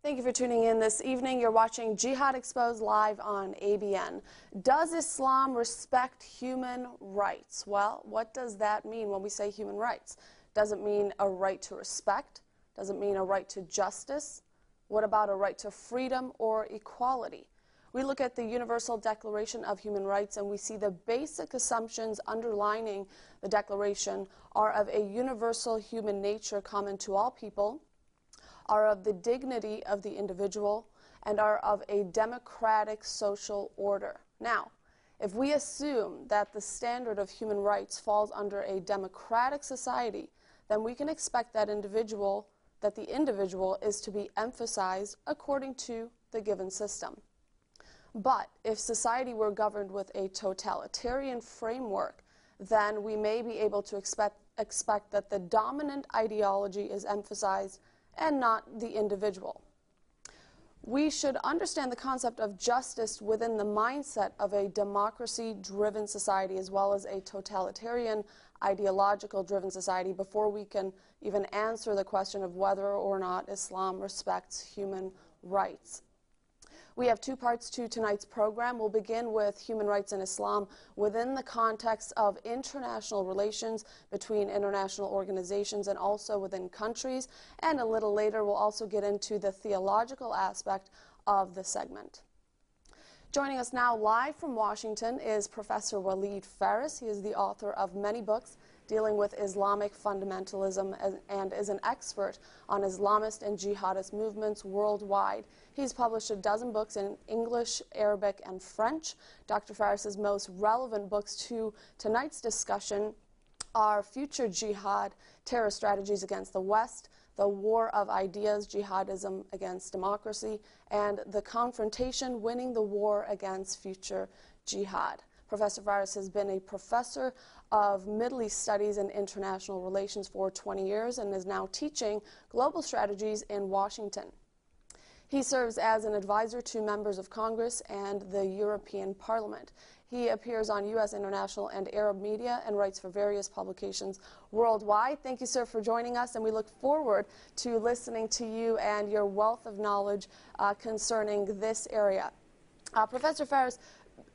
Thank you for tuning in this evening. You're watching Jihad Exposed live on ABN. Does Islam respect human rights? Well, what does that mean when we say human rights? Does it mean a right to respect? Does it mean a right to justice? What about a right to freedom or equality? We look at the Universal Declaration of Human Rights and we see the basic assumptions underlining the Declaration are of a universal human nature common to all people, are of the dignity of the individual, and are of a democratic social order. Now, if we assume that the standard of human rights falls under a democratic society, then we can expect that the individual is to be emphasized according to the given system. But if society were governed with a totalitarian framework, then we may be able to expect that the dominant ideology is emphasized and not the individual. We should understand the concept of justice within the mindset of a democracy-driven society as well as a totalitarian, ideological-driven society before we can even answer the question of whether or not Islam respects human rights. We have two parts to tonight's program. We'll begin with human rights in Islam within the context of international relations between international organizations and also within countries. And a little later, we'll also get into the theological aspect of the segment. Joining us now live from Washington is Professor Walid Faris. He is the author of many books dealing with Islamic fundamentalism and is an expert on Islamist and jihadist movements worldwide. He's published a dozen books in English, Arabic, and French. Dr. Faris's most relevant books to tonight's discussion are Future Jihad, Terror Strategies Against the West, The War of Ideas, Jihadism Against Democracy, and The Confrontation, Winning the War Against Future Jihad. Professor Faris has been a professor of Middle East Studies and International Relations for 20 years and is now teaching global strategies in Washington. He serves as an advisor to members of Congress and the European Parliament. He appears on U.S. international and Arab media and writes for various publications worldwide. Thank you, sir, for joining us, and we look forward to listening to you and your wealth of knowledge concerning this area. Professor Faris,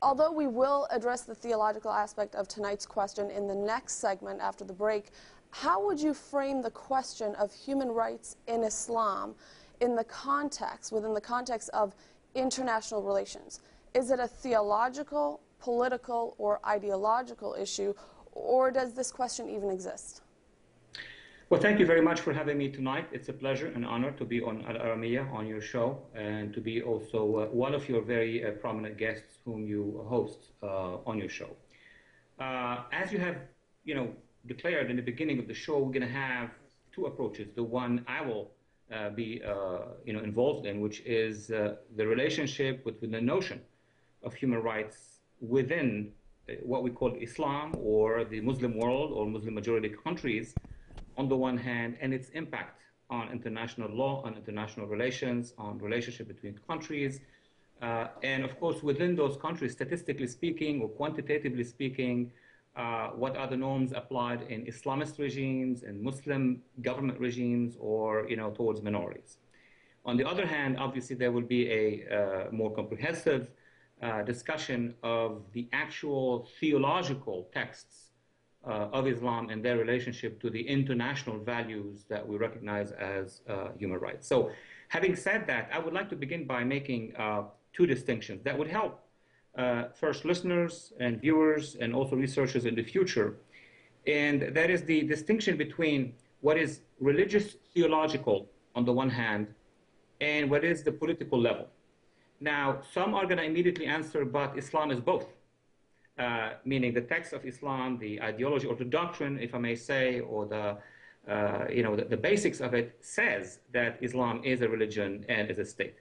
although we will address the theological aspect of tonight's question in the next segment after the break, how would you frame the question of human rights in Islam within the context of international relations? Is it a theological, political, or ideological issue, or does this question even exist? Well, thank you very much for having me tonight. It's a pleasure and honor to be on Al-Aramiyya, on your show, and to be also one of your very prominent guests whom you host on your show. As you have, declared in the beginning of the show, we're going to have two approaches. The one I will be, involved in, which is the relationship with the notion of human rights within what we call Islam or the Muslim world or Muslim majority countries on the one hand, and its impact on international law, on international relations, on relationship between countries, and of course within those countries, statistically speaking or quantitatively speaking, what are the norms applied in Islamist regimes and Muslim government regimes or towards minorities. On the other hand, obviously there will be a more comprehensive discussion of the actual theological texts of Islam and their relationship to the international values that we recognize as human rights. So having said that, I would like to begin by making two distinctions that would help first listeners and viewers and also researchers in the future. And that is the distinction between what is religious theological on the one hand and what is the political level. Now, some are going to immediately answer, but Islam is both. Meaning the text of Islam, the ideology or the doctrine, if I may say, or the basics of it says that Islam is a religion and is a state.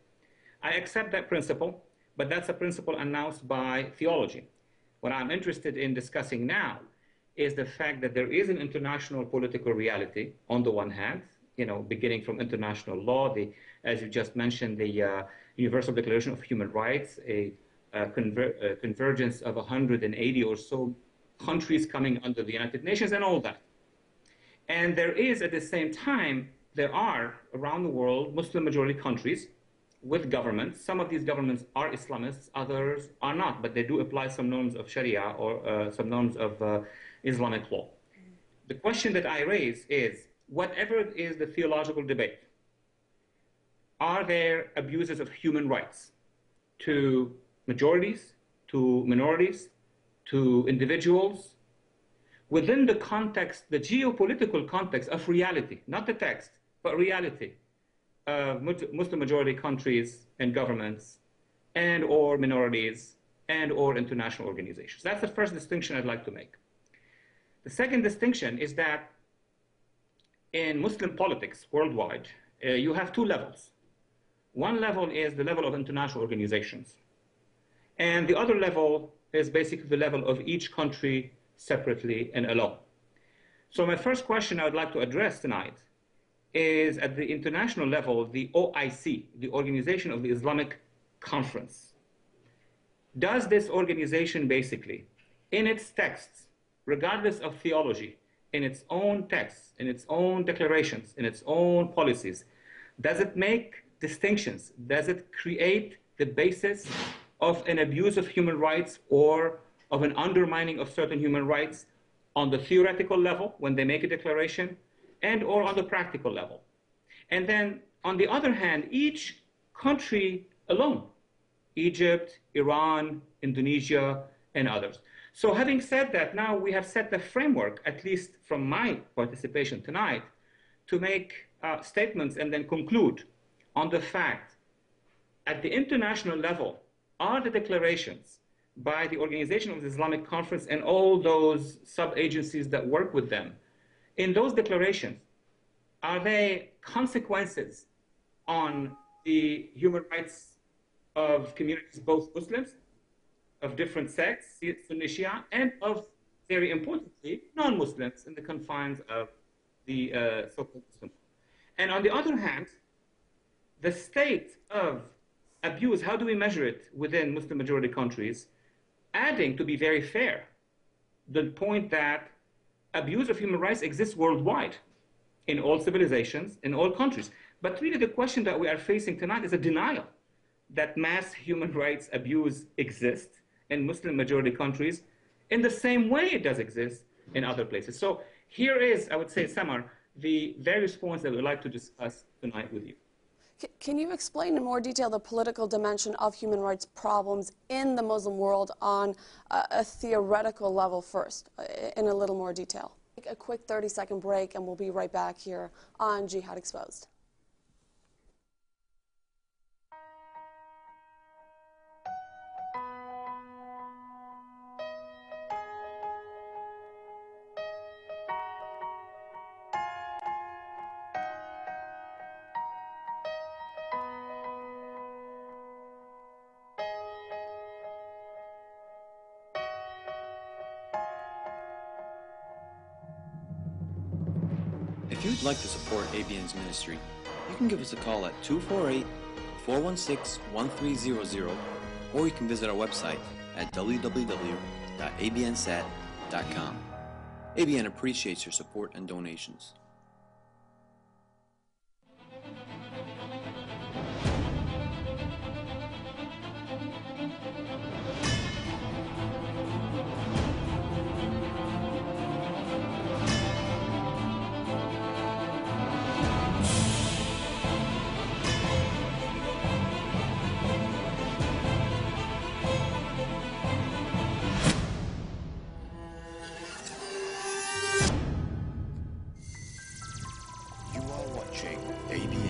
I accept that principle, but that's a principle announced by theology. What I'm interested in discussing now is the fact that there is an international political reality on the one hand, beginning from international law, as you just mentioned, the Universal Declaration of Human Rights, a convergence of 180 or so countries coming under the United Nations and all that. And there is at the same time there are around the world Muslim majority countries with governments. Some of these governments are Islamists, others are not, but they do apply some norms of Sharia or some norms of Islamic law. The question that I raise is, whatever is the theological debate, are there abuses of human rights to majorities, to minorities, to individuals, within the context, the geopolitical context of reality, not the text, but reality of Muslim majority countries and governments and or minorities and or international organizations? That's the first distinction I'd like to make. The second distinction is that in Muslim politics worldwide, you have two levels. One level is the level of international organizations, and the other level is basically the level of each country separately and alone. So my first question I would like to address tonight is, at the international level, the OIC, the Organization of the Islamic Conference. Does this organization basically, in its texts, regardless of theology, in its own texts, in its own declarations, in its own policies, does it make distinctions? Does it create the basis of an abuse of human rights or of an undermining of certain human rights on the theoretical level when they make a declaration and or on the practical level? And then on the other hand, each country alone, Egypt, Iran, Indonesia, and others. So having said that, now we have set the framework, at least from my participation tonight, to make statements and then conclude on the fact, at the international level, are the declarations by the Organization of the Islamic Conference and all those sub-agencies that work with them, in those declarations, are they consequences on the human rights of communities, both Muslims, of different sects, Sunni Shia, and of, very importantly, non-Muslims in the confines of the so-called Muslim? And on the other hand, the state of abuse, how do we measure it within Muslim majority countries? Adding, to be very fair, the point that abuse of human rights exists worldwide, in all civilizations, in all countries. But really the question that we are facing tonight is a denial that mass human rights abuse exists in Muslim majority countries in the same way it does exist in other places. So here is, I would say, Samar, the various points that we'd like to discuss tonight with you. Can you explain in more detail the political dimension of human rights problems in the Muslim world on a theoretical level first, in a little more detail? Take a quick 30-second break, and we'll be right back here on Jihad Exposed. If you'd like to support ABN's ministry, you can give us a call at 248-416-1300, or you can visit our website at www.abnsat.com. ABN appreciates your support and donations. ABN.